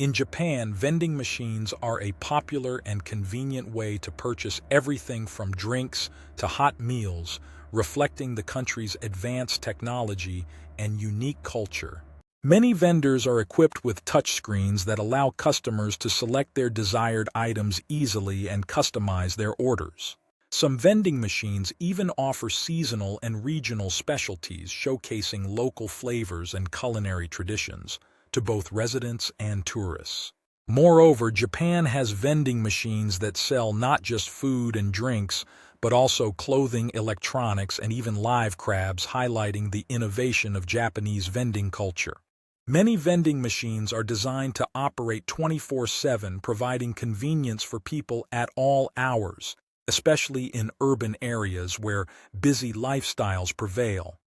In Japan, vending machines are a popular and convenient way to purchase everything from drinks to hot meals, reflecting the country's advanced technology and unique culture. Many vendors are equipped with touchscreens that allow customers to select their desired items easily and customize their orders. Some vending machines even offer seasonal and regional specialties showcasing local flavors and culinary traditions to both residents and tourists. Moreover, Japan has vending machines that sell not just food and drinks, but also clothing, electronics, and even live crabs, highlighting the innovation of Japanese vending culture. Many vending machines are designed to operate 24/7, providing convenience for people at all hours, especially in urban areas where busy lifestyles prevail.